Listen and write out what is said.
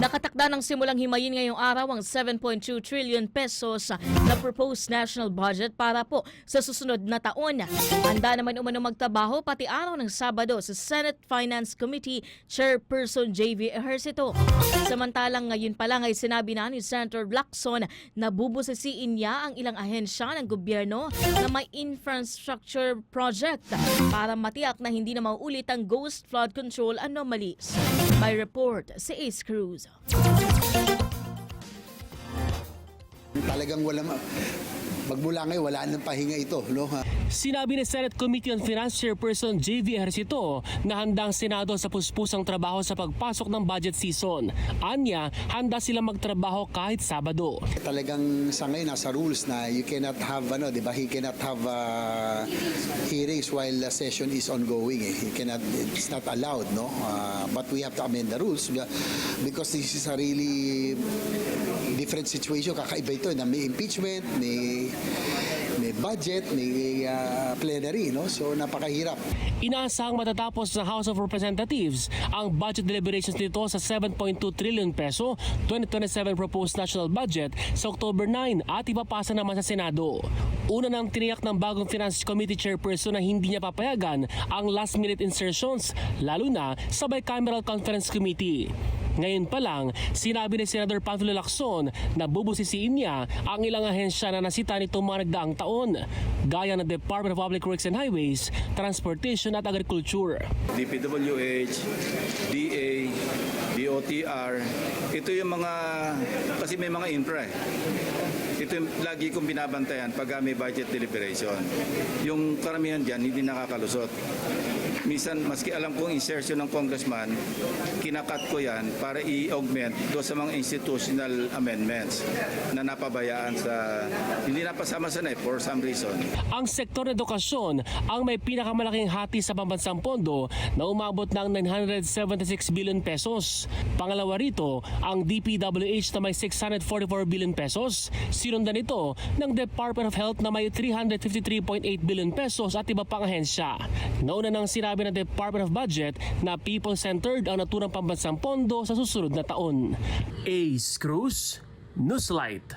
Nakatakda ng simulang himayin ngayong araw ang 7.2 trillion pesos na proposed national budget para po sa susunod na taon. Handa naman umano magtrabaho pati araw ng Sabado sa Senate Finance Committee Chairperson JV Ejercito. Samantalang ngayon pa lang ay sinabi na ni Senator Lacson na bubusisiin niya ang ilang ahensya ng gobyerno na may infrastructure project para matiyak na hindi na mauulit ang ghost flood control anomalies. May report si Ace Cruz. Talagang magmula ngayon, wala nang pahinga ito. No? Sinabi ni Senate Committee on Finance Chairperson JV Ejercito na handang Senado sa puspusang trabaho sa pagpasok ng budget season. Anya, handa silang magtrabaho kahit Sabado. Talagang sa ngayon nasa rules na you cannot have, di ba, he cannot have hearings while the session is ongoing. He cannot, it's not allowed, no? But we have to amend the rules because this is a really different situation. Kakaiba ito na may impeachment, may budget, may plenary, no? So napakahirap. Inaasahang matatapos ng House of Representatives ang budget deliberations nito sa 7.2 trillion peso 2027 proposed national budget sa October 9 at ipapasa naman sa Senado. Una nang tiniyak ng bagong Finance Committee Chairperson na hindi niya papayagan ang last-minute insertions, lalo na sa Bicameral Conference Committee. Ngayon pa lang, sinabi ni Senador Panfilo Lacson na bubusisiin niya ang ilang ahensya na nasita nitong mga nagdaang taon, gaya ng Department of Public Works and Highways, Transportation at Agriculture. DPWH, DA, DOTR, ito yung mga, kasi may mga infra eh. Ito yung lagi kong binabantayan pag may budget deliberation. Yung karamihan dyan, hindi nakakalusot. Minsan, maski alam kong insertion ng congressman, kinakat ko yan para i-augment doon sa mga institutional amendments na napabayaan sa, hindi napasama sa NEP for some reason. Ang sektor ng edukasyon ang may pinakamalaking hati sa pambansang pondo na umabot ng 976 billion pesos. Pangalawa rito, ang DPWH na may 644 billion pesos. Sinundan ito ng Department of Health na may 353.8 billion pesos at iba pang ahensya. Nauna nang sinabi ng Department of Budget na people-centered ang naturang pambansang pondo sa susunod na taon. Ace Cruz, Newslight.